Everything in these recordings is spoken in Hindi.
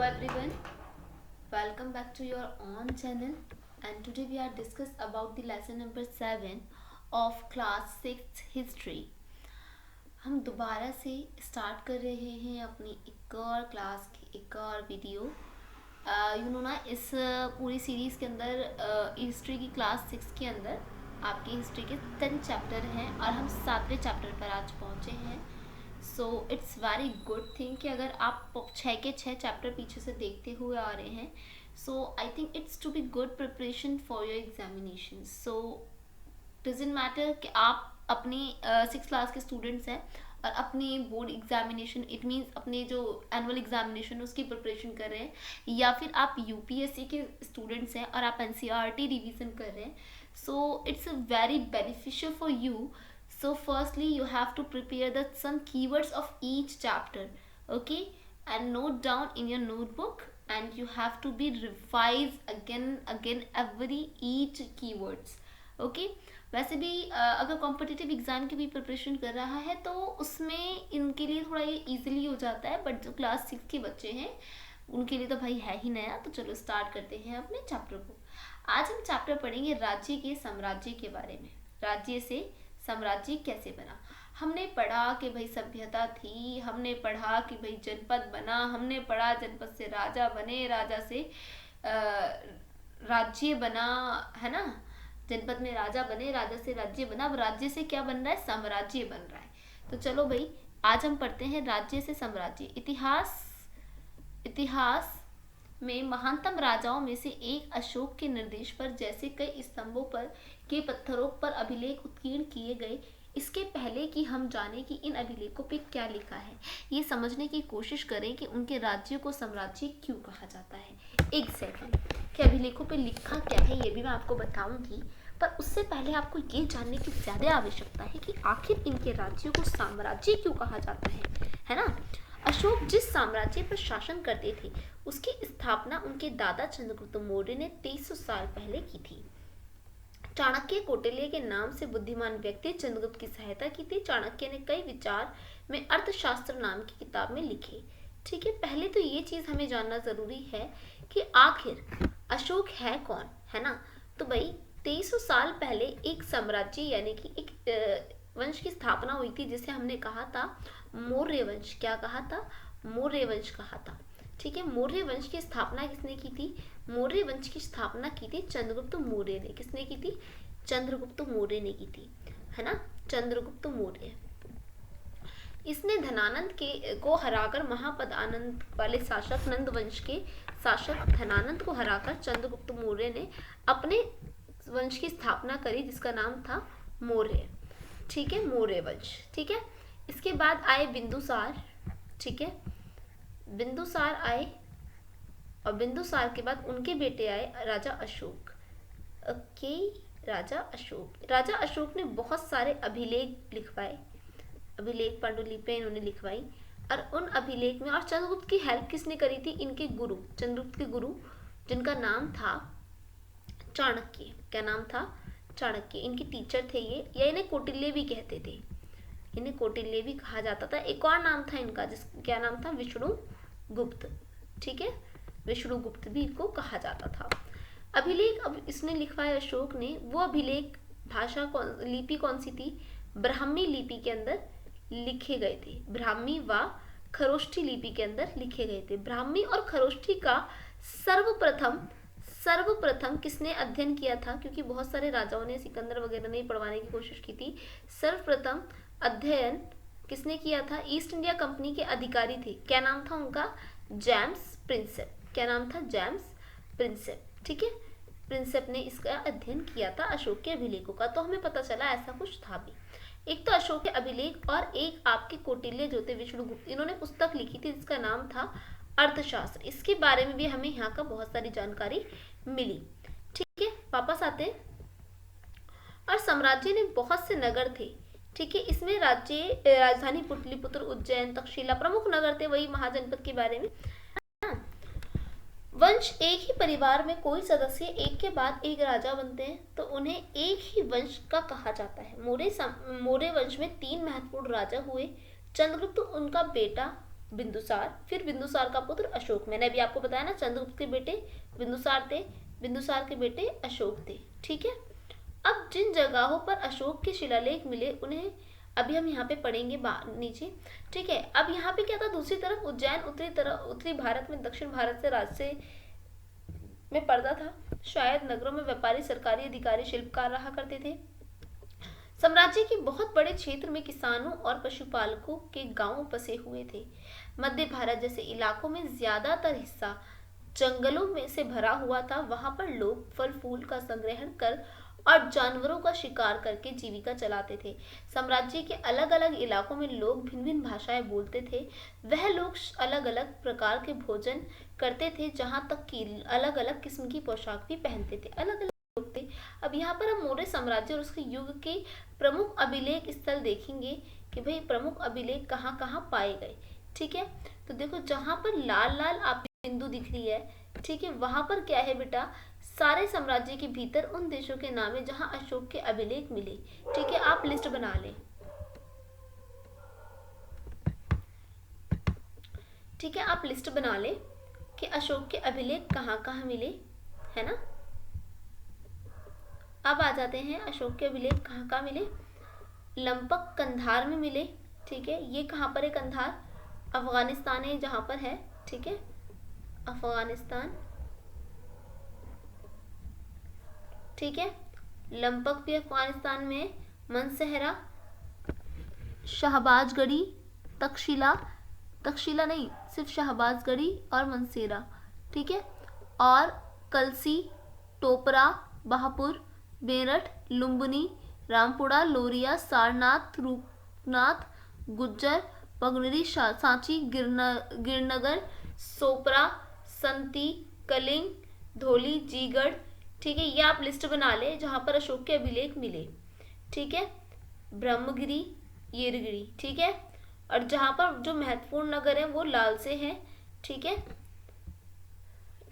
everyone, welcome back to your own channel, and today we are discuss about the lesson number 7 of class 6 history. हम दोबारा से स्टार्ट कर रहे हैं अपनी एक और क्लास की एक और वीडियो। ना इस पूरी सीरीज़ के अंदर हिस्ट्री की क्लास 6 के अंदर आपकी हिस्ट्री के 10 चैप्टर हैं और हम 7वें चैप्टर पर आज पहुँचे हैं। So it's very good thing कि अगर आप 6 के 6 चैप्टर पीछे से देखते हुए आ रहे हैं, so I think it's to be good preparation for your examination. So doesn't matter कि आप अपनी 6 क्लास के स्टूडेंट्स हैं और अपनी बोर्ड एग्जामिनेशन इट मीन्स अपने जो एनुअल एग्जामिनेशन उसकी प्रिपरेशन कर रहे हैं, या फिर आप यूपीएससी के स्टूडेंट्स हैं और आप एनसीईआरटी रिवीजन कर रहे हैं। So it's very beneficial for you. So firstly you have to prepare the some keywords of each chapter, okay, and note down in your notebook, and you have to be revise again every each keywords, okay. वैसे भी अगर कॉम्पिटिटिव एग्ज़ाम की भी प्रिपरेशन कर रहा है तो उसमें इनके लिए थोड़ा ये ईजिली हो जाता है, बट जो क्लास 6 के बच्चे हैं उनके लिए तो भाई है ही नया। तो चलो स्टार्ट करते हैं अपने चैप्टर को। आज हम चैप्टर पढ़ेंगे राज्य के साम्राज्य के बारे में। राज्य से साम्राज्य कैसे बना। हमने पढ़ा कि भाई सभ्यता थी, हमने पढ़ा कि भाई जनपद बना, हमने पढ़ा जनपद से राजा बने, राजा से राज्य बना, है ना। जनपद में राजा बने, राजा से राज्य बना। अब राज्य से क्या बन रहा है, साम्राज्य बन रहा है। तो चलो भाई आज हम पढ़ते हैं राज्य से साम्राज्य। इतिहास में महानतम राजाओं में से एक अशोक के निर्देश पर जैसे कई स्तंभों पर के पत्थरों पर अभिलेख उत्कीर्ण किए गए। इसके पहले कि हम जाने कि इन अभिलेखों पे क्या लिखा है, ये समझने की कोशिश करें कि उनके राज्यों को साम्राज्य क्यों कहा जाता है। एक सेकंड कि अभिलेखों पे लिखा क्या है ये भी मैं आपको बताऊंगी, पर उससे पहले आपको ये जानने की ज़्यादा आवश्यकता है कि आखिर इनके राज्यों को साम्राज्य क्यों कहा जाता है ना। अशोक जिस साम्राज्य पर शासन करते थे उसकी स्थापना उनके दादा चंद्रगुप्त मौर्य ने 2300 साल पहले की थी। चाणक्य कौटिल्य के नाम से बुद्धिमान व्यक्ति चंद्रगुप्त की सहायता की थी। चाणक्य ने कई विचार में अर्थशास्त्र नाम की किताब में लिखे। ठीक है, पहले तो ये चीज हमें जानना जरूरी है कि आखिर अशोक है कौन, है ना। तो भाई 2300 साल पहले एक साम्राज्य यानी कि एक वंश की स्थापना हुई थी जिसे हमने कहा था मौर्य वंश। क्या कहा था, मौर्य वंश कहा था। ठीक है, मौर्य वंश की स्थापना किसने की थी, मौर्य वंश की स्थापना की थी चंद्रगुप्त मौर्य ने। किसने की थी, चंद्रगुप्त मौर्य ने की थी, है ना, चंद्रगुप्त मौर्य। इसने धनानंद को हराकर महापद आनंद वाले शासक नंद वंश के शासक धनानंद को हराकर चंद्रगुप्त मौर्य ने अपने वंश की स्थापना करी जिसका नाम था मौर्य। ठीक है, मौर्य वंश। ठीक है, इसके बाद आए बिंदुसार। ठीक है, बिंदुसार आए और बिंदुसार के बाद उनके बेटे आए राजा अशोक। ओके, राजा अशोक ने बहुत सारे अभिलेख लिखवाए, अभिलेख पांडुलिपियां इन्होंने लिखवाई। और उन अभिलेख में और चंद्रगुप्त की हेल्प किसने करी थी, इनके गुरु, चंद्रगुप्त के गुरु जिनका नाम था चाणक्य। क्या नाम था, चाणक्य। इनके टीचर थे ये, या इन्हें कौटिल्य भी कहते थे, इन्हें कौटिल्य भी कहा जाता था। एक और नाम था इनका क्या नाम था, विष्णुगुप्त। ठीक है, विष्णुगुप्त भी इनको कहा जाता था। अभिलेख अब इसने लिखवाया अशोक ने, वो अभिलेख भाषा लिपि कौन सी थी, ब्राह्मी लिपि के अंदर लिखे गए थे। ब्राह्मी व खरोष्ठी लिपि के अंदर लिखे गए थे। ब्राह्मी और खरोष्ठी का सर्वप्रथम किसने अध्ययन किया था, क्योंकि बहुत सारे राजाओं ने, सिकंदर वगैरह ने पढ़वाने की कोशिश की थी। सर्वप्रथम अध्ययन किसने किया था, ईस्ट इंडिया कंपनी के अधिकारी थे। क्या नाम था उनका, जेम्स प्रिंसेप। क्या नाम था, जेम्स प्रिंसेप। ठीक है, प्रिंसेप ने इसका अध्ययन किया था अशोक के अभिलेखों का। तो हमें पता चला ऐसा कुछ था भी। एक तो अशोक के अभिलेख और एक आपके कौटिल्य जो थे विष्णुगुप्त, इन्होंने पुस्तक लिखी थी जिसका नाम था अर्थशास्त्र। इसके बारे में भी हमें यहाँ का बहुत सारी जानकारी मिली। ठीक है, वापस आते हैं। और साम्राज्य ने बहुत से नगर थे। ठीक है, इसमें राजधानी पुटलिपुत्र, उज्जैन, तक्षशिला प्रमुख नगर थे, वही महाजनपद के बारे में। वंश एक ही परिवार में कोई सदस्य एक के बाद एक राजा बनते हैं तो उन्हें एक ही वंश का कहा जाता है। मौर्य वंश में 3 महत्वपूर्ण राजा हुए, चंद्रगुप्त उनका बेटा बिंदुसार, फिर बिंदुसार का पुत्र अशोक। मैंने अभी आपको बताया ना, चंद्रगुप्त के बेटे बिंदुसार थे, बिंदुसार के बेटे अशोक थे। ठीक है, अब जिन जगहों पर अशोक के शिलालेख मिले उन्हें अभी हम यहाँ पे पढ़ेंगे नीचे। ठीक है, अब यहाँ पे क्या था, दूसरी तरफ उज्जैन उत्तरी भारत में दक्षिण भारत से राज्य में पड़ता था। शायद नगरों में व्यापारी, सरकारी अधिकारी, शिल्पकार रहा करते थे। साम्राज्य के बहुत बड़े क्षेत्र में किसानों और पशुपालकों के गांव बसे हुए थे। मध्य भारत जैसे इलाकों में ज्यादातर हिस्सा जंगलों में से भरा हुआ था। वहां पर लोग फल फूल का संग्रहण कर और जानवरों का शिकार करके जीविका चलाते थे। साम्राज्य के अलग अलग इलाकों में लोग भिन्न भिन्न भाषाएं बोलते थे। वह लोग अलग अलग प्रकार के भोजन करते थे, जहाँ तक कि अलग अलग किस्म की पोशाक भी पहनते थे। अलग अलग लोग थे। अब यहाँ पर हम मौर्य साम्राज्य और उसके युग के प्रमुख अभिलेख स्थल देखेंगे कि भाई प्रमुख अभिलेख कहाँ कहाँ पाए गए। ठीक है, तो देखो जहाँ पर लाल लाल आप बिंदु दिख रही है, ठीक है, वहां पर क्या है बेटा, सारे साम्राज्य के भीतर उन देशों के नाम है जहां अशोक के अभिलेख मिले। ठीक है, आप लिस्ट बना लें। ठीक है, आप लिस्ट बना लें कि अशोक के अभिलेख कहाँ कहाँ मिले, है ना। अब आ जाते हैं अशोक के अभिलेख कहाँ कहाँ मिले। लंपक कंधार में मिले। ठीक है, ये कहाँ पर है कंधार, अफगानिस्तान है जहां पर है। ठीक है, अफगानिस्तान। ठीक है, लंपक भी अफगानिस्तान में, मनसहरा, शहबाजगढ़ी, तक्षशिला, तक्षशिला नहीं सिर्फ शहबाजगढ़ी और मनसेरा। ठीक है, और कलसी, टोपरा, बहापुर, मेरठ, लुम्बिनी, रामपुरा, लोरिया, सारनाथ, रूपनाथ, गुज्जर, पगनरी, सांची, गिरनगर, सोपरा, संती, कलिंग, धौली, जीगढ़। ठीक है, ये आप लिस्ट बना ले जहां पर अशोक के अभिलेख मिले। ठीक है, ब्रह्मगिरी, येरगिरी। ठीक है, और जहां पर जो महत्वपूर्ण नगर है वो लाल से हैं। ठीक है,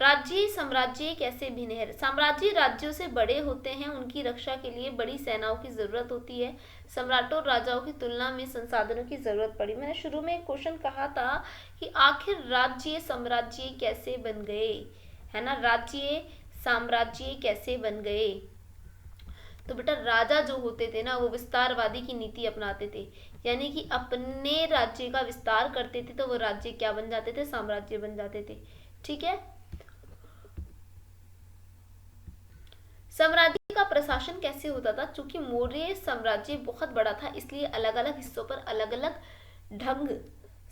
राज्य साम्राज्य कैसे भिन्न है। साम्राज्य राज्यों से बड़े होते हैं, उनकी रक्षा के लिए बड़ी सेनाओं की जरूरत होती है। सम्राटों और राजाओं की तुलना में संसाधनों की जरूरत पड़ी। मैंने शुरू में एक क्वेश्चन कहा था कि आखिर राज्य साम्राज्य कैसे बन गए, है ना, राज्य साम्राज्य कैसे बन गए। तो बेटा राजा जो होते थे ना वो विस्तारवादी की नीति अपनाते थे, यानी कि अपने राज्य का विस्तार करते थे, तो वो राज्य क्या बन जाते थे, साम्राज्य बन जाते थे। ठीक है, साम्राज्य का प्रशासन कैसे होता था। चूंकि मौर्य साम्राज्य बहुत बड़ा था इसलिए अलग अलग हिस्सों पर अलग अलग ढंग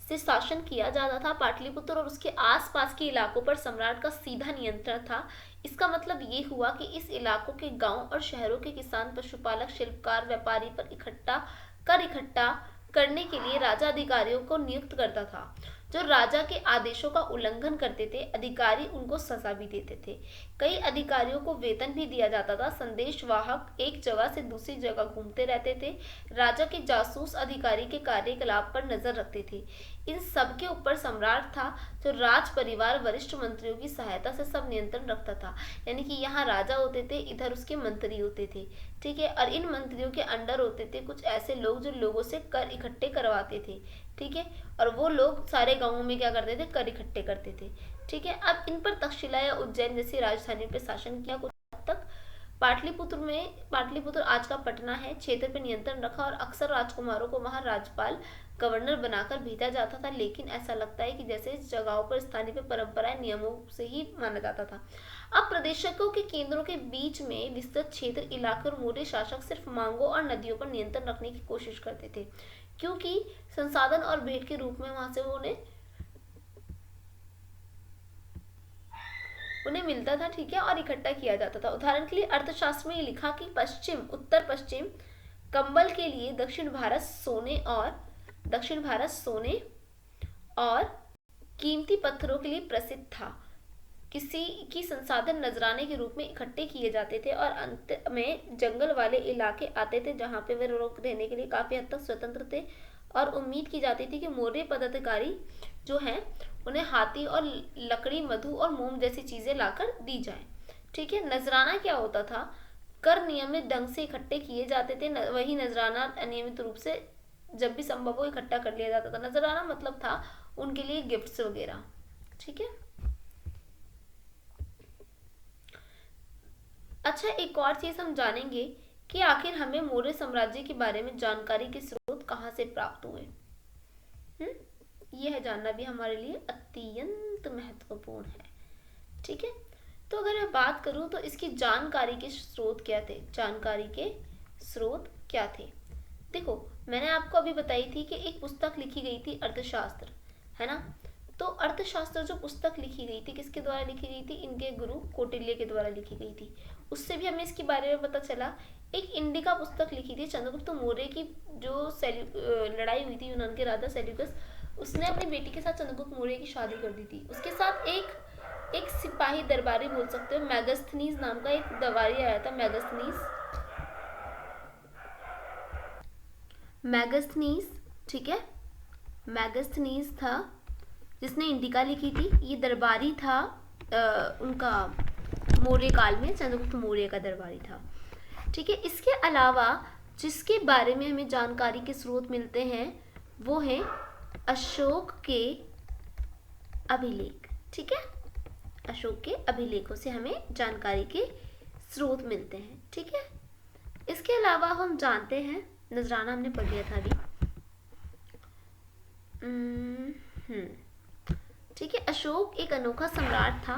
से शासन किया जाता था। पाटलिपुत्र और उसके आसपास के इलाकों पर सम्राट का सीधा नियंत्रण था। इसका मतलब ये हुआ कि इस इलाकों के गांव और शहरों के किसान, पशुपालक, शिल्पकार, व्यापारी पर इकट्ठा करने के लिए राजा अधिकारियों को नियुक्त करता था। जो राजा के आदेशों का उल्लंघन करते थे अधिकारी उनको सजा भी देते थे। कई अधिकारियों को वेतन भी दिया जाता था। संदेशवाहक एक जगह से दूसरी जगह घूमते रहते थे। राजा के जासूस अधिकारी के कार्यकलाप पर नजर रखते थे। इन सब के ऊपर सम्राट था जो राज परिवार वरिष्ठ मंत्रियों की सहायता से सब नियंत्रण रखता था। यानी कि यहाँ राजा होते थे, इधर उसके मंत्री होते थे। ठीक है, और इन मंत्रियों के अंडर होते थे कुछ ऐसे लोग जो लोगों से कर इकट्ठे करवाते थे। ठीक है, और वो लोग सारे गांवों में क्या करते थे, कर इकट्ठे करते थे। ठीक है, अब इन पर तक्षशिला या उज्जैन जैसी राजधानी पर शासन किया कुछ हद तक। पाटलिपुत्र आज का पटना है, क्षेत्र पर नियंत्रण रखा और अक्सर राजकुमारों को वहां राज्यपाल गवर्नर बनाकर भेजा जाता था। लेकिन ऐसा लगता है कि जैसे इस जगहों पर स्थानीय पे परंपराएं नियमों से ही माना जाता था। अब प्रदेशकों के केंद्रों के बीच में विस्तृत क्षेत्र, इलाके और मौर्य शासक सिर्फ मांगों और नदियों पर नियंत्रण रखने की कोशिश करते थे, क्योंकि संसाधन और भेंट के रूप में वहां से उन्हें मिलता था। ठीक है, और इकट्ठा किया जाता था। उदाहरण के लिए अर्थशास्त्र में लिखा कि उत्तर पश्चिम कंबल के लिए दक्षिण भारत सोने और कीमती पत्थरों के लिए प्रसिद्ध था। किसी की संसाधन नजराने के रूप में इकट्ठे किए जाते थे और अंत में जंगल वाले इलाके आते थे जहां पे वे रोक रहने के लिए काफी हद तक स्वतंत्र थे और उम्मीद की जाती थी कि मौर्य पदाधिकारी जो हैं उन्हें हाथी और लकड़ी, मधु और मोम जैसी चीजें लाकर दी जाए। ठीक है, नजराना क्या होता था, कर नियमित ढंग से इकट्ठे किए जाते थे। वही नजराना अनियमित रूप से जब भी संभव हो इकट्ठा कर लिया जाता था। नजराना मतलब था उनके लिए गिफ्ट्स वगैरह। ठीक है। अच्छा, एक और चीज हम जानेंगे कि आखिर हमें मौर्य साम्राज्य के बारे में जानकारी के स्रोत कहाँ से प्राप्त हुए। यह जानना भी हमारे लिए अत्यंत महत्वपूर्ण है। ठीक है। तो अगर मैं बात करूं तो इसकी जानकारी के स्रोत क्या थे, जानकारी के स्रोत क्या थे। देखो, मैंने आपको अभी बताई थी कि एक पुस्तक लिखी गई थी अर्थशास्त्र, है ना। तो अर्थशास्त्र जो पुस्तक लिखी गई थी किसके द्वारा लिखी गई थी, इनके गुरु कौटिल्य के द्वारा लिखी गई थी। उससे भी हमें इसके बारे में पता चला। एक इंडिका पुस्तक लिखी थी चंद्रगुप्त मौर्य की, जो लड़ाई हुई थी यूनान के राजा सेल्यूकस, उसने अपनी बेटी के साथ चंद्रगुप्त मौर्य की शादी कर दी थी। उसके साथ एक सिपाही दरबारी बोल सकते हो, मैगस्थनीज नाम का एक दरबारी आया था। मैगस्थनीज, ठीक है, मैगस्थनीज था जिसने इंडिका लिखी थी। ये दरबारी था उनका मौर्य काल में, चंद्रगुप्त मौर्य का दरबारी था। ठीक है। इसके अलावा जिसके बारे में हमें जानकारी के स्रोत मिलते हैं वो है अशोक के अभिलेख। ठीक है। अशोक के अभिलेखों से हमें जानकारी के स्रोत मिलते हैं। ठीक है। इसके अलावा हम जानते हैं, नजराना हमने पढ़ लिया था अभी। ठीक है। अशोक एक अनोखा सम्राट था।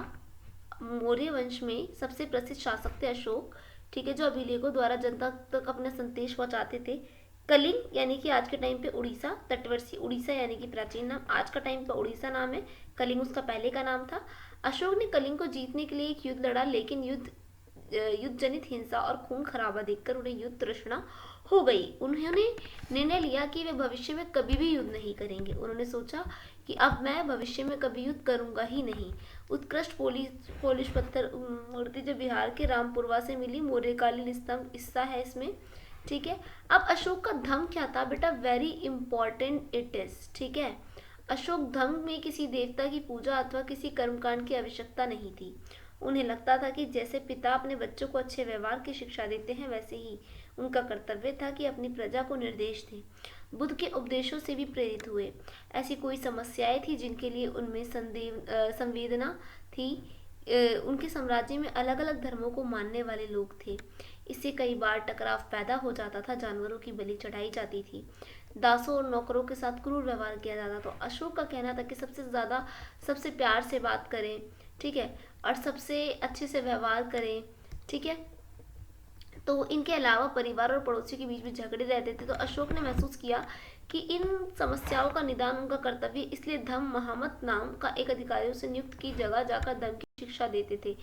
मौर्य वंश में सबसे प्रसिद्ध शासक थे अशोक। ठीक है। जो अभिलेखों द्वारा जनता तक अपना संदेश पहुंचाते थे। कलिंग यानी कि आज के टाइम पे उड़ीसा, तटवर्ती उड़ीसा यानी कि प्राचीन नाम, आज का टाइम पे उड़ीसा नाम है, कलिंग उसका पहले का नाम था। अशोक ने कलिंग को जीतने के लिए एक युद्ध लड़ा, लेकिन युद्ध जनित हिंसा और खून खराबा देखकर उन्हें युद्ध तृष्णा हो गई। उन्होंने निर्णय लिया कि वे भविष्य में कभी भी युद्ध नहीं करेंगे। उन्होंने सोचा कि अब मैं भविष्य में कभी युद्ध करूंगा ही नहीं। उत्कृष्ट पोलिश पत्थर मूर्ति जो बिहार के रामपुरवा से मिली, मौर्यकालीन स्तंभ हिस्सा है इसमें। ठीक है। अब अशोक का धर्म क्या था बेटा, वेरी इंपॉर्टेंट इट इज। ठीक है। अशोक धर्म में किसी देवता की पूजा अथवा किसी कर्मकांड की आवश्यकता नहीं थी। उन्हें लगता था कि जैसे पिता अपने बच्चों को अच्छे व्यवहार की शिक्षा देते हैं, वैसे ही उनका कर्तव्य था कि अपनी प्रजा को निर्देश दें। बुद्ध के उपदेशों से भी प्रेरित हुए। ऐसी कोई समस्याएं थी जिनके लिए उनमें संवेदना थी। उनके साम्राज्य में अलग अलग धर्मों को मानने वाले लोग थे। इससे कई बार टकराव पैदा हो जाता था। जानवरों की बलि चढ़ाई जाती थी। दासों और नौकरों के साथ क्रूर व्यवहार किया जाता। तो अशोक का कहना था कि सबसे प्यार से बात करें। ठीक है। और सबसे अच्छे से व्यवहार करें। ठीक है। तो इनके अलावा परिवार और पड़ोसियों के बीच में झगड़े रहते थे। तो अशोक ने महसूस किया कि इन समस्याओं का निदान उनका कर्तव्य, इसलिए धम्म महामत नाम का एक अधिकारियों से नियुक्त की जगह जाकर धर्म की शिक्षा देते थे।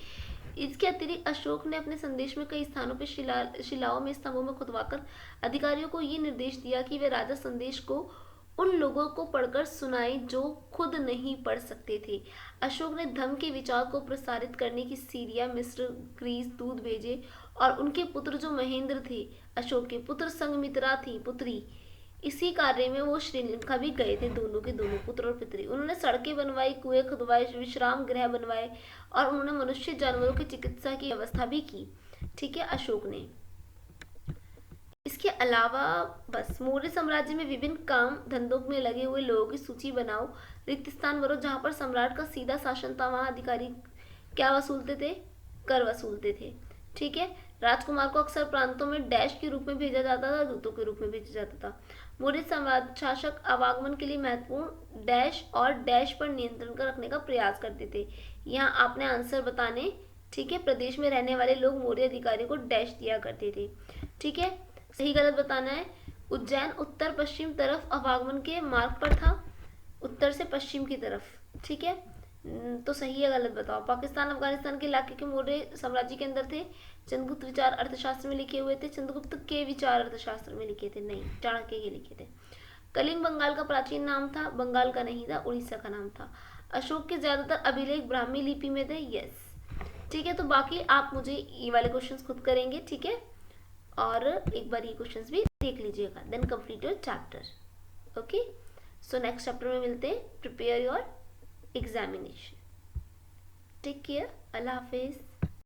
इसके अतिरिक्त अशोक ने अपने संदेश में कई स्थानों पर शिलाओं में, स्तंभों में खुदवाकर अधिकारियों को ये निर्देश दिया कि वे राजा संदेश को उन लोगों को पढ़कर सुनाए जो खुद नहीं पढ़ सकते थे। अशोक ने धर्म के विचार को प्रसारित करने की सीरिया, मिस्र, ग्रीस दूत भेजे और उनके पुत्र जो महेंद्र थे, अशोक के पुत्र, संघमित्रा थी पुत्री। इसी कार्य में वो श्रीलंका भी गए थे, दोनों के दोनों पुत्र और पुत्री। उन्होंने सड़कें बनवाई, कुएं खुदवाए, विश्राम गृह बनवाए और उन्होंने मनुष्य जानवरों की चिकित्सा की व्यवस्था भी की। ठीक है। अशोक ने इसके अलावा बस मौर्य साम्राज्य में विभिन्न काम धंधों में लगे हुए लोगों की सूची बनाओ, रिक्त स्थान भरो। जहां पर सम्राट का सीधा शासन था वहां अधिकारी क्या वसूलते थे, कर वसूलते थे। ठीक है। राजकुमार को अक्सर प्रांतों में डैश के रूप में भेजा जाता था, दूतों के रूप में भेजा जाता था। मौर्य शासक आवागमन के लिए महत्वपूर्ण डैश और डैश पर नियंत्रण कर रखने का प्रयास करते थे। यहाँ आपने आंसर बताने। ठीक है। प्रदेश में रहने वाले लोग मौर्य अधिकारी को डैश दिया करते थे। ठीक है। सही गलत बताना है। उज्जैन उत्तर पश्चिम तरफ आवागमन के मार्ग पर था, उत्तर से पश्चिम की तरफ। ठीक है। तो सही है गलत बताओ। पाकिस्तान अफगानिस्तान के इलाके के मौर्य साम्राज्य के अंदर थे। चंद्रगुप्त विचार अर्थशास्त्र में लिखे हुए थे। चंद्रगुप्त के विचार अर्थशास्त्र में लिखे थे, नहीं, चाणक्य के लिखे थे। कलिंग बंगाल का प्राचीन नाम था, बंगाल का नहीं था, उड़ीसा का नाम था। अशोक के ज्यादातर अभिलेख ब्राह्मी लिपि में थे। यस। ठीक है। तो बाकी आप मुझे ये वाले क्वेश्चंस खुद करेंगे। ठीक है। और एक बार ये क्वेश्चंस भी देख लीजिएगा, then complete your chapter. Okay. So next chapter में मिलते हैं। Prepare your examination. Take care. अल्लाह हाफिज।